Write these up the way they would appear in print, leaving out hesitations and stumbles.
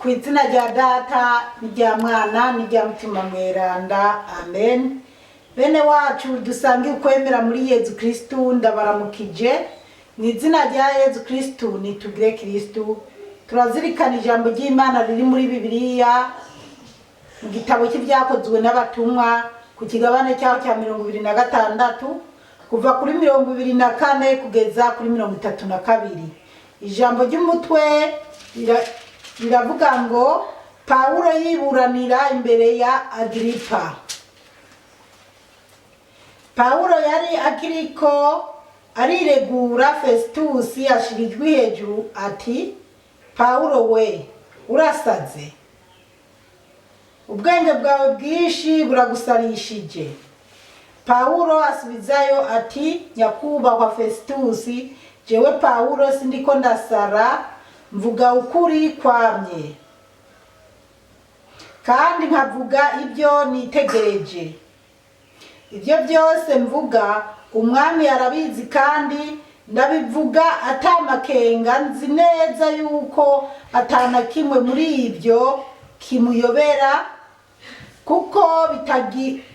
Ku izina rya Data n'irya Mwana n'irya Mutima Mweranda, amen. Bene wacu dusangiye ukwemera muri Yezu Kristu, ndabaramukije mu izina rya Yezu Kristu. Nitugire Kristu. Turazirikana ijambo ry'Imana riri muri Bibiliya mu gitabo cy'ibyakozwe n'abatumwa ku kigabane cyaho cya 26 kuva kuri 24 kugeza kuri 32. Ijambo ry'umutwe riravuga ngo Paulo yiburanira imbere ya Agripa. Paulo yari akiriko ariregura Festus yashirijwe hejuru ati, Paulo we urasaze, ubwenge bwawe bwinshi buragusarishije. Paulo asubizayo ati, nyakubahwa Festus, jewe Paulo sindiko ndasara, mvuga ukuri kwamye kandi nkavuga ibyo nitegereje. Ibyo byose mvuga umwami yarabizi kandi ndabivuga atamakenga, nzi neza yuko atana kimwe muri ibyo kimuyobera, kuko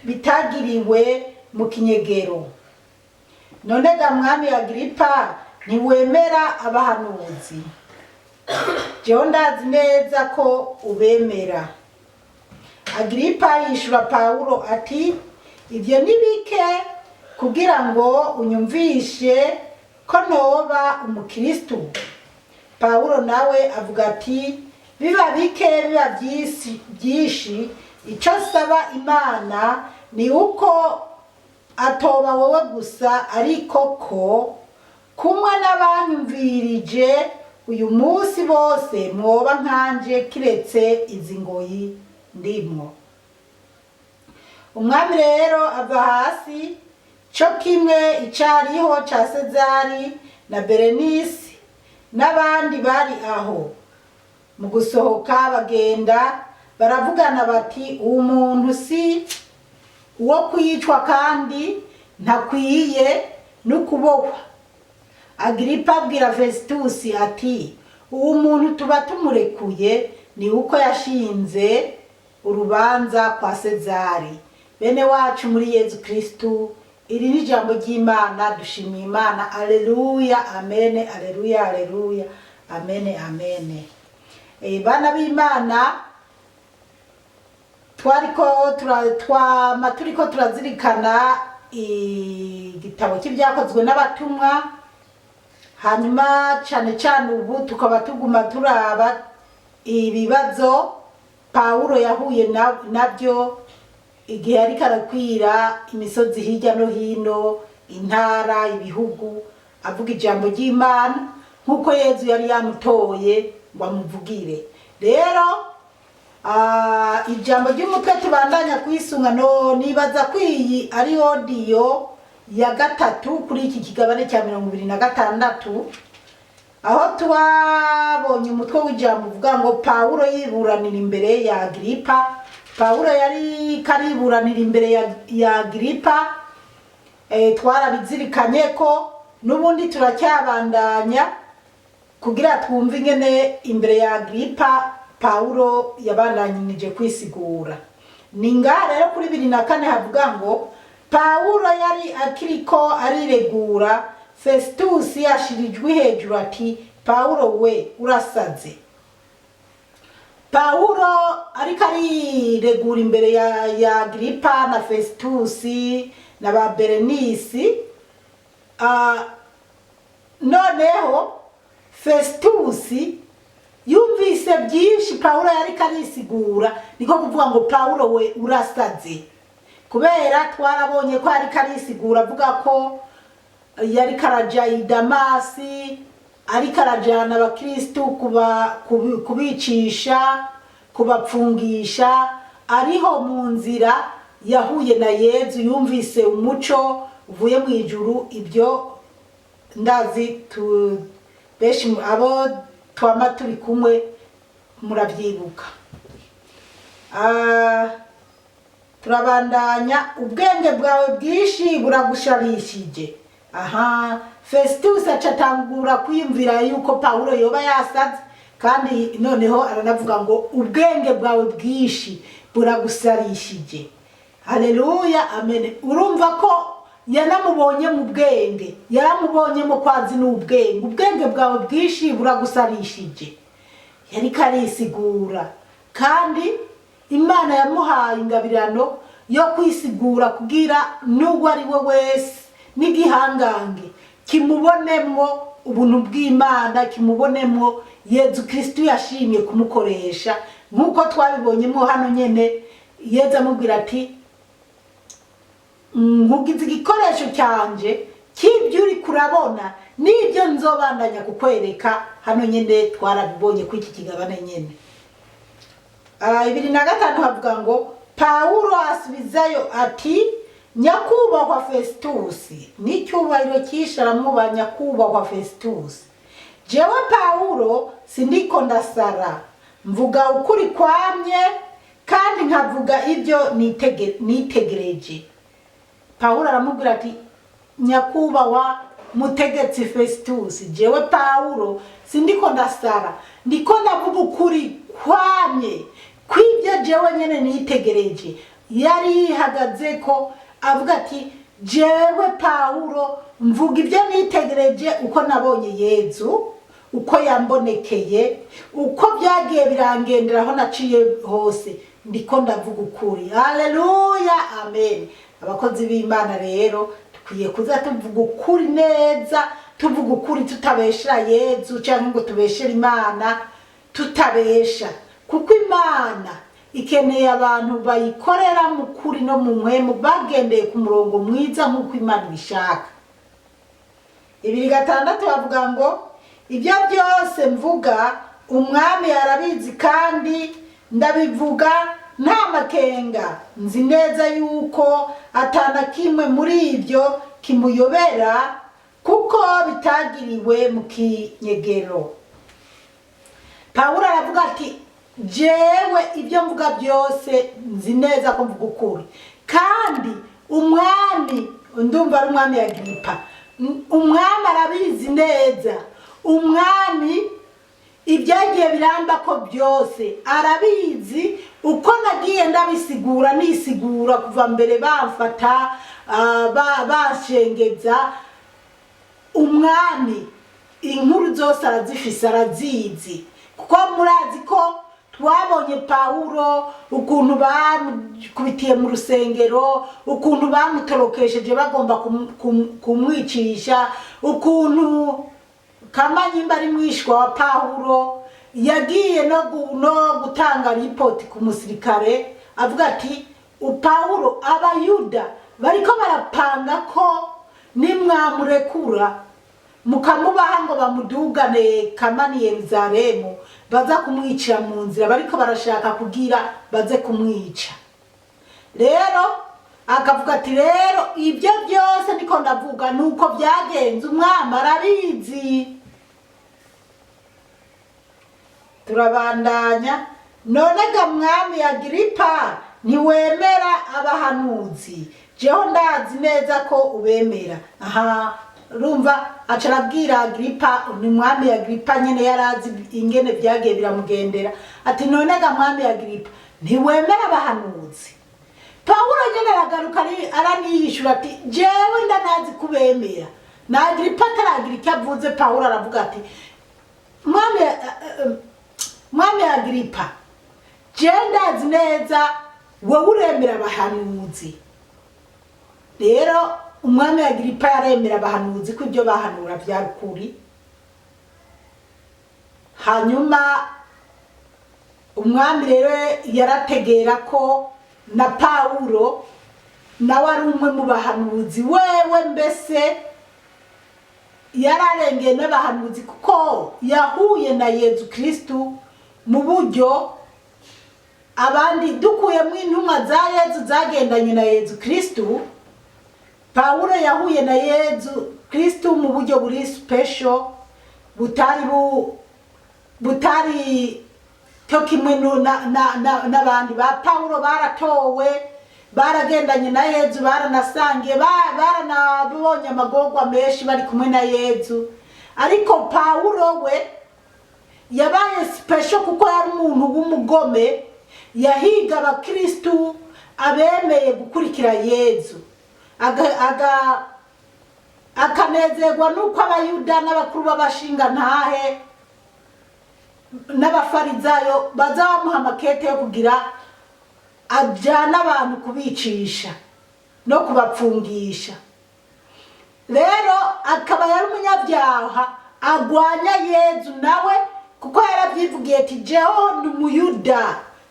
bitagiriwe mu kinyegero. None ga mwami Agripa, ntiwemera abahanuzi? Jewe ndazi neza ko ubemera. Agripa yishura Paulo ati, ibyo ni bike kugira ngo unyumvishe ko noba umukristu. Paulo nawe avuga ati, biba bike biba byinshi, icyo saba Imana ni uko atoba wowe gusa, ariko ko kumwe n'abanyumvirije uyu munsi bose mwoba nkanje, kiretse izi ngoyi ndimo. Umwami rero ava hasi, cyo kimwe icariho ca Sezari na Berenisi n'abandi bari aho. Mu gusohoka bagenda baravugana bati, uwo muntu si uwo kwicwa kandi ntakwiye no kubohwa. Agripa abwira Festus ati, uwo muntu tuba tumurekuye ni uko yashinze urubanza kwa Sezari. Bene wacu muri Yezu Kristu, iri ni ijambo ry'Imana, dushimiye Imana. Aleluya, amen, aleluya, aleluya, amen, amen. Bana b'Imana, turiko turazirikana igitabo cy'ibyakozwe n'abatumwa, hanyuma cyane ubu tukaba tuguma turaba ibibazo Paulo yahuye nabyo igihe ariko arakwira imisozi hirya no hino, intara, ibihugu, avuga ijambo ry'Imana nk'uko Yezu yari yamutoye ngo amuvugire. Rero ijambo ry'umutwe tubandanya kwisunga, no nibaza kwiyi ari audio ya gatatu kuri iki kigabane cya 26, aho twabonye umutwe w'ijambo uvuga ngo Paulo yiburanira imbere ya Agripa. Paulo yari kariburanira imbere ya Agripa. Twarabizirikanye ko n'ubundi turacyabandanya kugira twumve ingene imbere ya Agripa Paulo yabandanyije kwisigura. Ninga rero kuri 24 havuga ngo Paulo yari akiriko ariregura Festus yashirijwe hejuru ati, Paulo we urasaze. Paulo ariko ariregura imbere ya Agripa na Festus na ba Berenisi. Noneho Festus yumvise byinshi Paulo yariko arisigura, niko kuvuga ngo Paulo we urasaze, kubera twarabonye ko ariko arisigura avuga ko yari karaja i Damasi, ariko arajana abakristu kubicisha, kubapfungisha. Ariho mu nzira yahuye na Yezu, yumvise umuco uvuye mu ijuru. Ibyo ndazi benshi abo twama turi kumwe murabyibuka. Turabandanya, ubwenge bwawe bwinshi buragusharishije. Festus acatangura kwiyumvira yuko Paulo yoba yasaze, kandi noneho aranavuga ngo ubwenge bwawe bwinshi buragusarishije. Haleluya, amen. Urumva ko yanamubonye mu bwenge, yaramubonye mu kwazi n'ubwenge. Ubwenge bwawe bwinshi buragusarishije. Yari karisigura, kandi Imana yamuhaye ingabirano yo kwisigura kugira nubwo ari we wese n'igihangange kimubonemo ubuntu bw'Imana, kimubonemo Yezu Kristo yashimye kumukoresha, nkuko twabibonyemo hano nyene. Yezu amubwira ati nkugize igikoresho cyanje cy'ibyo uri kurabona n'ibyo nzobandanya kukwereka. Hano nyene twarabibonye ku iki kigabane nyene. 25 havuga ngo Paulo asubizayo ati nyakubahwa Festus, n'icyubahiro cyishe aramuba nyakubahwa Festus, jewe Paulo sindiko ndasara, mvuga ukuri kwamye kandi nkavuga ibyo nitegereje. Paulo aramubwira ati nyakubahwa mutegetsi Festus, jewe Paulo sindiko ndasara, ndiko ndavuga ukuri kwamye kwibyo jewe nyene nitegereje. Yari hagaze ko avuga ati jewe Paulo mvuga ibyo nitegereje, uko nabonye Yezu, uko yambonekeye, uko byagiye birangenderaho naciye hose, ndiko ndavuga ukuri. Haleluya, amen. Abakozi b'Imana rero tukwiye kuza tuvuga ukuri neza, tuvuga ukuri tutabeshera Yezu cyangwa ngo tubeshere Imana, tutabesha, kuko Imana ikeneye abantu bayikorera mu kuri no mu mwemu, bagendeye ku murongo mwiza nk'uko Imana ibishaka. 26 bavuga ngo ibyo byose mvuga umwami arabizi kandi ndabivuga nta makenga, nzi neza yuko atana kimwe muri ibyo kimuyobera, kuko bitagiriwe mu kinyegero. Paulo aravuga ati jewe ibyo mvuga byose nzi neza ko mvuga ukuri, kandi umwami, ndumva ari umwami Agripa, umwami arabizi neza. Umwami ibyagiye biramba ko byose arabizi, uko nagiye ndabisigura nisigura kuva mbere bamfata bashengeza. Umwami inkuru zose arazifise, arazizi, kuko murazi ko twabonye Paulo ukuntu bamukubitiye mu rusengero, ukuntu bamutorokesheje bagomba kumwicisha, ukuntu Kamanyimba ari mwishwa wa Paulo yagiye no gutanga report ku musirikare avuga ati Paulo abayuda bariko barapanga ko nimwamurekura mukamubaha ngo bamudugane Kamani Yerusalemu, baza kumwicira mu nzira, bariko barashaka kugira baze kumwica. Rero akavuga ati rero ibyo byose niko ndavuga nuko byagenze, umwami arabizi. Turabandanya. None ga mwami Agripa ntiwemera abahanuzi? Jeho ndazi neza ko ubemera. Aha, rumva acarabwira Agripa, ni mwami Agripa nyene yarazi ingene byagiye biramugendera, ati none ga mwami Agripa ntiwemera abahanuzi? Paulo nyene aragaruka araniyishura ati jewe ndanazi kubemera. Na Agripa ataragira icyo avuze, Paulo aravuga ati mwami Agripa, je ndazi neza wowe uremera abahanuzi. Rero umwami Agripa yaremera abahanuzi ko ibyo bahanura byarukuri. Hanyuma umwami rero yarategera ko na Paulo nawe ari umwe mu bahanuzi, wewe mbese yararengeye n'abahanuzi, kuko yahuye na Yezu Kristo mu buryo abandi dukuyemo intumwa za Yezu zagendanye na Yezu Kristo. Paulo yahuye na Yezu Kristo mu buryo buri special, butari to kimwe n'abandi. Ba Paulo baratowe, baragendanye na Yezu, baranasangiye, baranabonye amagorwa menshi bari kumwe na Yezu. Ariko Paulo we yabaye special kuko yari umuntu w'umugome yahiga abakristu abemeye gukurikira Yezu akanezerwa nuko abayuda n'abakuru b'abashinga ntahe n'abafarizayo baza bamuha amakete yo kugira ajana abantu kubicisha no kubapfungisha. Rero akaba yari umunyabyaha agwanya Yezu nawe kuko yaravyivugiye ati jeho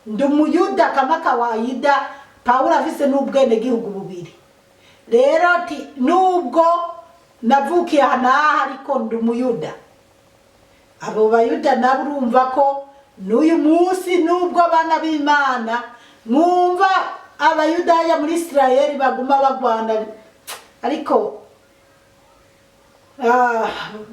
ndi umuyuda kama kawaida. Pawulo afise n'ubwene gihugu bubiri. Rero ati nubwo navukiye hanaha ariko ndi umuyuda. Abo bayuda nabo urumva ko n'uyu munsi nubwo abana b'Imana mwumva abayudaya muri Israeli baguma bagwana ariko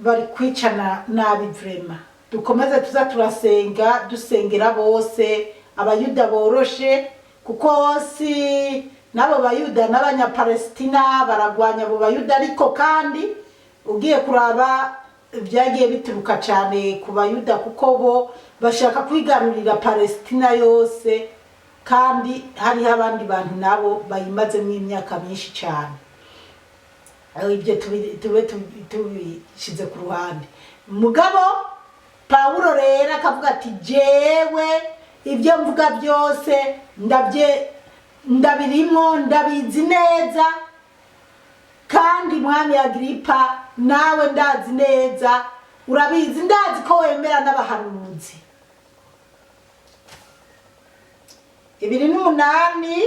bari kwicana nabi vrema. Dukomeze tuza turasenga dusengera bose abayuda boroshe kuko si nabo bayuda n'abanyapalestina baragwanya abo bayuda ariko kandi ugiye kuraba byagiye bituruka cyane ku bayuda kuko bo bashaka kwigarurira Palestina yose kandi hariho abandi bantu nabo bayimazemo imyaka myinshi cyane. Ibyo tubishize ku ruhande. Mugabo Pawulo rero akavuga ati jewe ibyo mvuga byose ndabirimo ndabizi neza kandi mwami Agripa nawe ndazi neza urabizi ndazi ko wemera n'abahanuzi. 2:8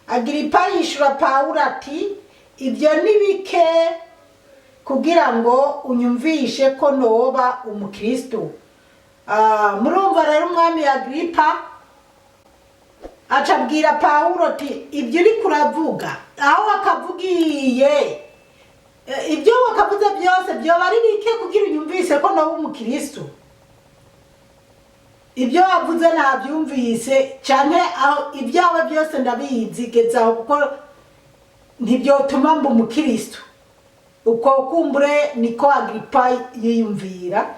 Agripa yishura Pawulo ati ibyo nibike kugira ngo unyumvishe ko noba umukristo. Murumva rero umwami Agripa acabwira Pawulo ati ibyo uri kuravuga aho akavugiye ibyo wakavuze byose byo bari bike kugira unyumvise ko noba umukristo. Ibyo wavuze nabyumvise cyane aho ibyawe byose ndabizi gezaho kuko ntibyotuma mba umukristo. Uko kumbure niko Agripa yiyumvira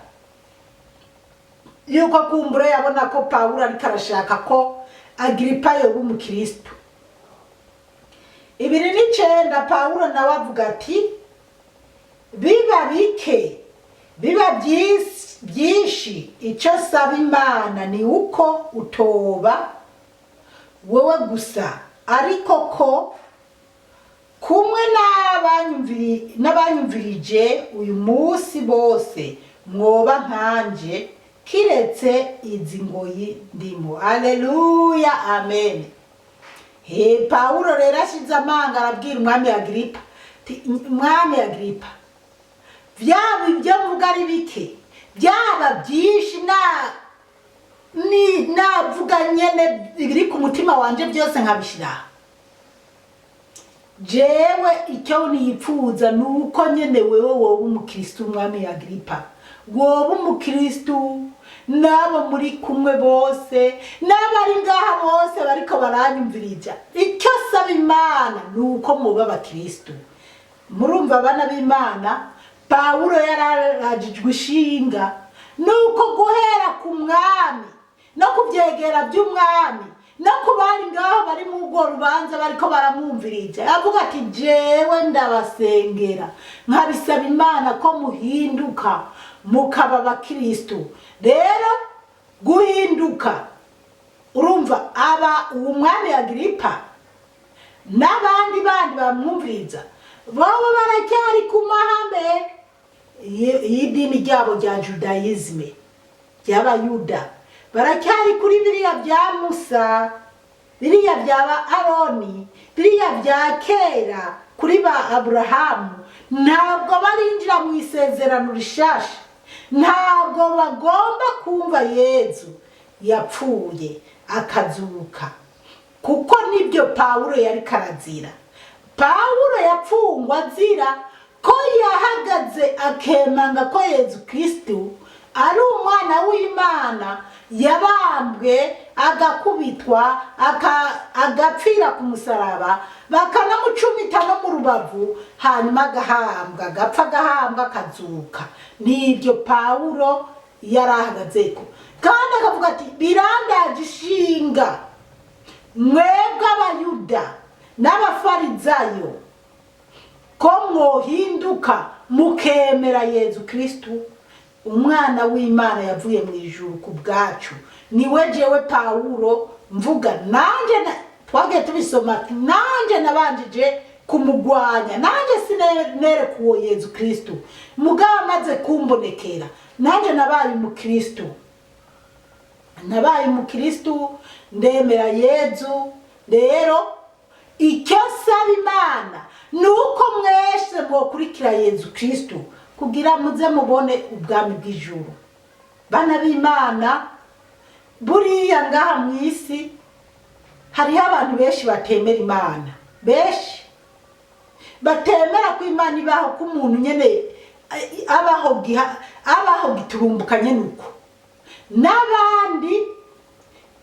yuko kumbure yabona ko Pawulo ariko arashaka ko Agripa yoba umukristo. 2:9 Pawulo nawe avuga ati biba bike biba byinshi icyo saba Imana ni uko utoba wowe gusa ariko ko kumwe n'abanyumvirije uyu munsi bose mwoba nkanje kiretse izi ngoyi ndimo. Haleluya, amen. Pawulo rero ashize amanga arabwira umwami Agripa mwami Agripa byaba ibyo mvuga ari bike byaba byinshi navuga nyene biri ku mutima wanje byose nkabishira jewe icyo niyipfuza nuko nyene wewe wowe umukristo umwami Agripa wowe umukristo nabo muri kumwe bose n'abari ngaha bose bariko baranyumvirija icyo saba Imana nuko muba abakristo. Murumva abana b'Imana Pawulo yararajijwe ishinga nuko guhera ku mwami no kubyegera by'umwami no kubari ngaho bari mu rwo rubanza bariko baramwumvirija avuga ati jewe ndabasengera nkabisaba Imana ko muhinduka mukaba abakristo. Rero guhinduka urumva aba umwami Agripa n'abandi bamwumviriza baba baracyari ku mahame y'idini ryabo rya Judaisme ry'abayuda baracyari kuri biriya bya Musa biriya bya Aroni biriya bya kera kuri ba Aburahamu. Ntabwo barinjira mu isezerano rishasha, ntabwo bagomba kumva Yezu yapfuye akazuka kuko nibyo Pawulo yari karazira. Pawulo yapfungwa azira ko yahagaze akemanga ko Yezu Kristo ari umwana w'Imana yabambwe agakubitwa agapfira ku musaraba bakanamucumita no mu rubavu hanyuma agahambwa agapfa agahambwa akazuka. Nibyo Pawulo yarahagazeko, kandi akavuga ati birandaje ishinga mwebwe abayuda n'abafarizayo ko mwohinduka mukemera Yezu Kristu umwana w'Imana yavuye mu ijuru ku bwacu. Niwe jewe Pawulo mvuga, nanje twagiye tubisoma ati nanje nabanjije kumugwanya, nanje sinere kuwo Yezu Kristu, mugabo amaze kumbonekera nanje nabaye umukristu, ndemera Yezu. Rero icyo saba Imana nuko mwese mwokurikira Yezu Kristu kugira muze mubone ubwami bw'ijuru. Bana b'Imana, buriya ngaha mw'isi hariho abantu benshi batemera Imana, benshi batemera ko Imana ibaho, ko umuntu nyene abaho giturumbukanye nuko, n'abandi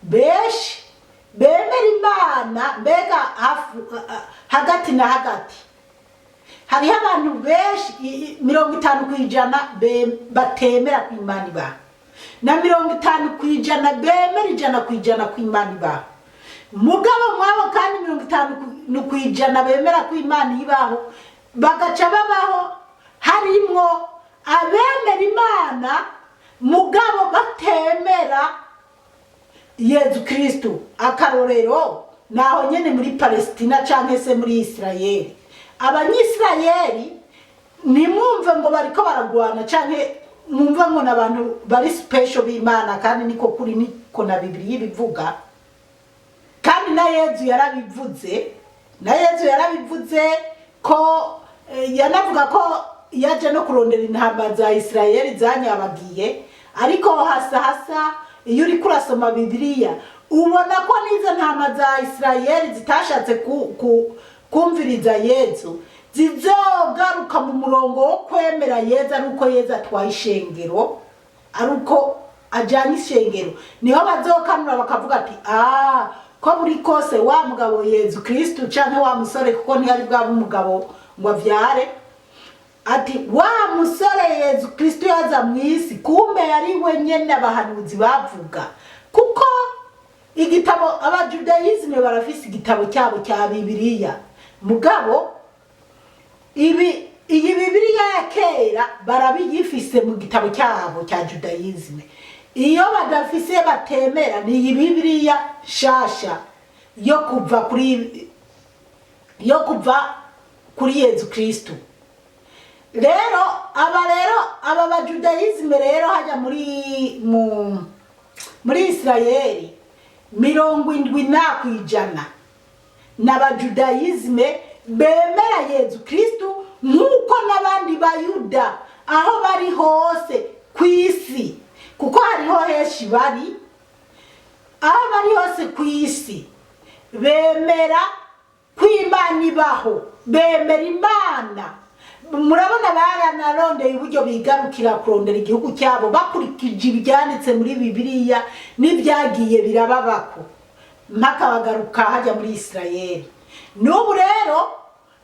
benshi bemera Imana mbega hagati na hagati. Hariho abantu benshi 50% batemera ko Imana ibaho, na 50% bemera 100% ko Imana ibaho. Mugabo mwabo kandi 50% bemera ko Imana ibaho, bagaca babaho harimwo abemera Imana mugabo batemera Yezu Kristu. Akarorero naho nyene muri Palestina canke se muri Israeli. Abanyisraeli nimwumve ngo bariko baragwana canke mwumve ngo nabantu bari special b'Imana, kandi niko kuri, niko na Bibiliya bivuga, kandi na Yezu yarabivuze ko yanavuga ko yaje no kurondera intama za Israeli zanyabagiye. Ariko hasa iyo uri kurasoma Bibiliya ubona ko nizo ntama za Israeli zitashatse kumviriza Yezu zizogaruka mu murongo wo kwemera Yezu, aruko Yezu atwaye ishengero, aruko ajanye ishengero, niho bazokanura bakavuga ati ko buri kose wa mugabo Yezu Kristu canke wa musore, kuko ntiyari bwa umugabo ngo avyare, ati wa musore Yezu Kristu yaza mw'isi, kumbe yari we nyene abahanuzi bavuga. Kuko igitabo abajudayizme barafise igitabo cyabo cya Bibiliya, mugabo iyi Bibiliya ya kera barabiyifise mu gitabo cyabo cya Judayizme. Iyo badafise batemera ni iyi Bibiliya shasha yo kuva kuri Yezu Kristu. Rero aba bajudayizme rero hajya muri Israeli 70% n'abajudayizme bemera Yezu Kristu, nkuko n'abandi bayuda aho bari hose kw'isi, kuko hariho henshi bari, aho bari hose kw'isi bemera ko Imana ibaho, bemera Imana. Murabona baranarondeye uburyo bigarukira kurondera igihugu cyabo bakurikije ibyanditse muri Bibiliya n'ibyagiye birababako mpaka bagaruka hajya muri Israeli. N'ubu rero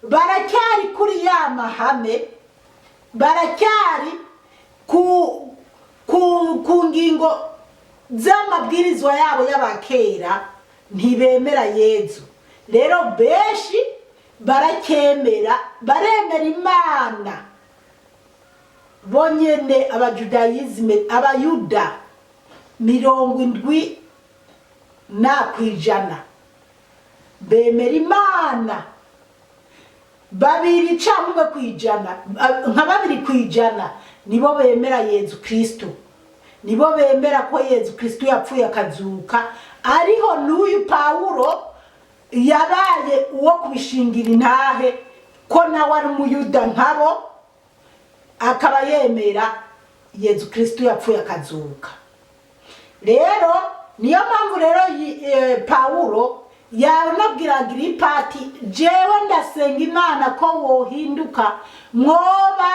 baracyari kuri ya mahame, baracyari ku ngingo z'amabwirizwa yabo y'abakera, ntibemera Yezu. Rero benshi barakemera, baremera Imana bonyene. Abajudayizme, abayuda 70% bemera Imana, 2% nibo bemera Yezu Kristu, nibo bemera ko Yezu Kristu yapfuye akazuka. Ariho n'uyu Pawulo yabaye uwo kubishingira intahe ko nawe ari umuyuda nkabo, akaba yemera Yezu Kristu yapfuye akazuka. Rero niyo mpamvu rero Pawulo yanabwira Agiripa ati, jewe ndasenga Imana ko wohinduka mwoba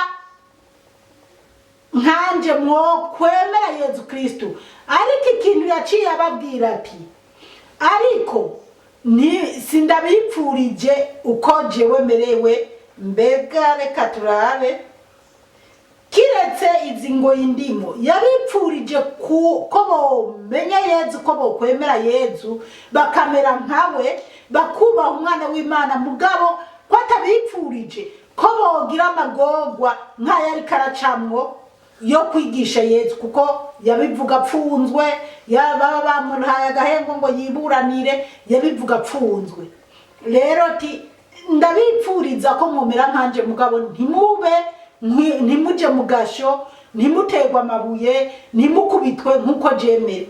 nkanje, mwokwemera Yezu Kristu. Ariko ikintu yaciye ababwira ati, ariko sindabipfurije uko jewe merewe. Mbega reka turabe kiretse izi ngo indimo yabipfurije ko bomenya Yezu, ko bokwemera Yezu bakamera nkawe, bakubaha umwana w'Imana, mugabo ko atabipfurije ko bogira amagorwa nk'ayari karacamwo yo kwigisha Yezu, kuko yabivuga apfunzwe, baba bamuhaye agahengo ngo yiburanire, yabivuga apfunzwe. Rero ndabipfuriza ko mumera nkanje, mugabo ntimuje mu gasho, ntimuterwe amabuye, ntimukubitwe nk'uko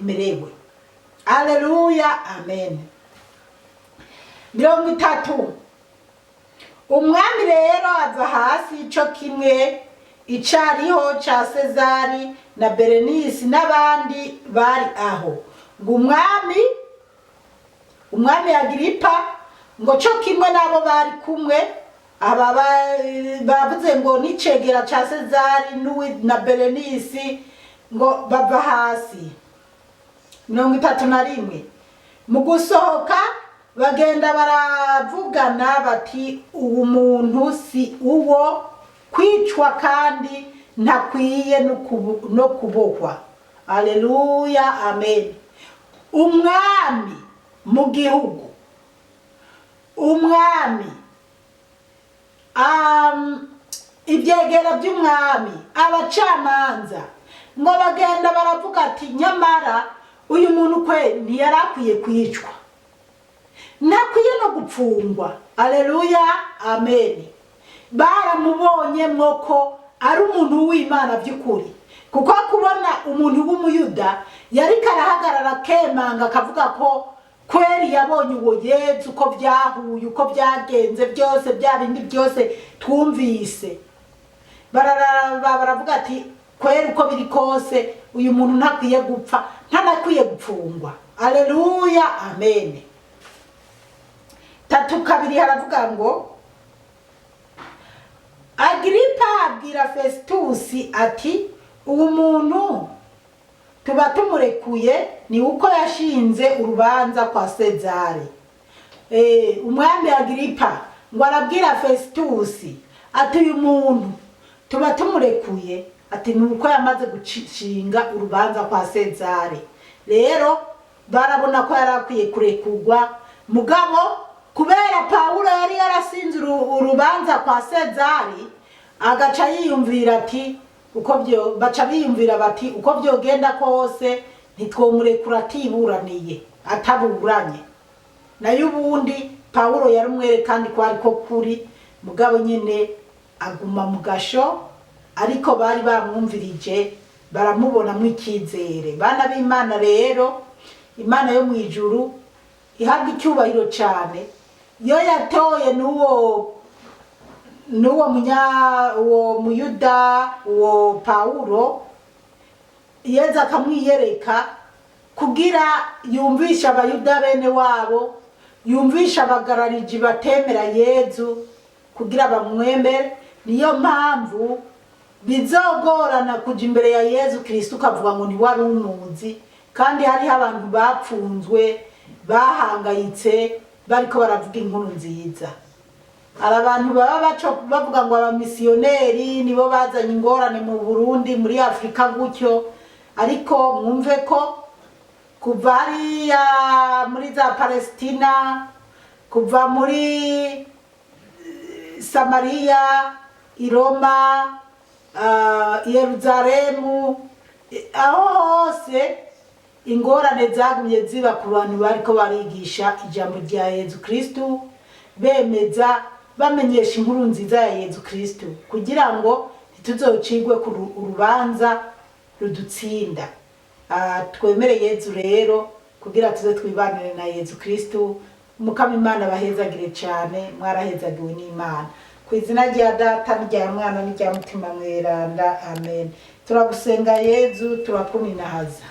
merewe. Aleluya, amen. 30. Umwami rero ava hasi ico kimwe icariho ca Sezari na Berenisi n'abandi bari aho, ngo umwami Agiripa ngo co kimwe nabo bari kumwe, aba bavuze ngo n'icegera ca Sezari na Berenisi ngo bava hasi. 31. Mu gusohoka bagenda baravugana bati uwo muntu si uwo kwicwa kandi ntakwiye no kubohwa. Aleluya, amen. Umwami mu gihugu, umwami, ibyegera by'umwami, abacamanza ngo bagenda baravuga ati nyamara uyu muntu kwe ntiyarakwiye kwicwa, ntakwiye no gupfungwa. Aleluya, amen. Baramubonye mwoko ari umuntu w'Imana by'ukuri, kuko kubona umuntu w'umuyuda yari karahagarara kemanga akavuga ko kweri yabonye uwo Yezu, uko byahuye, uko byagenze byose, bya bindi byose twumvise, baravuga ati kweri uko biri kose uyu muntu ntakwiye gupfa, ntanakwiye gupfungwa. Aleluya, amen. 32 haravuga ngo Agiripa abwira Fesitusi ati uwo muntu tuba tumurekuye ni uko yashinze urubanza kwa Sezari. Umwami Agiripa ngo arabwira Fesitusi ati uyu muntu tuba tumurekuye ati ni uko yamaze gushinga urubanza kwa Sezari. Rero barabona ko yarakwiye kurekurwa, mugabo kubera Paulo yari yarasinze urubanza kwa Sezari, agaca yiyumvira ati baca biyumvira bati uko byogenda kose ntitwomurekura atiburaniye, ataburanye. Nayo ubundi Paulo yarumwere kandi ko ariko kuri, mugabo nyene aguma mu gasho, ariko bari bamwumvirije baramubona mu ikizere. Bana b'Imana rero, Imana yo mu ijuru ihabwa icyubahiro cyane, yo yatoye n'uwo muyuda, uwo Paulo, Yezu akamwiyereka kugira yumvisha abayuda bene wabo, yumvisha abagarariji batemera Yezu kugira bamwemere. Niyo mpamvu bizogorana kuja imbere ya Yezu Kristo ukavuga ngo ntiwari umuzi, kandi hariho abantu bapfunzwe bahangayitse bariko baravuga inkuru nziza. Hari abantu baba bavuga ngo abamisiyoneri nibo bazanye ingorane mu Burundi, muri Afrika gutyo, ariko mwumve ko kuva hariya muri za Palestina, kuva muri Samariya, i Roma, Yerusalemu, aho hose ingorane zagumye ziba ku bantu bariko barigisha ijambo rya Yezu Kristo, bemeza bamenyesha inkuru nziza ya Yezu Kristo, kugira ngo ntituzocigwe ku urubanza rudutsinda. Twemere Yezu rero kugira tuze twibanire na Yezu Kristo. Mukama Imana bahezagire cyane, mwarahezagiwe n'Imana. Ku izina rya Data n'irya Mwana n'irya Mutima Mweranda, amen. Turagusenga Yezu, turakuninahaza.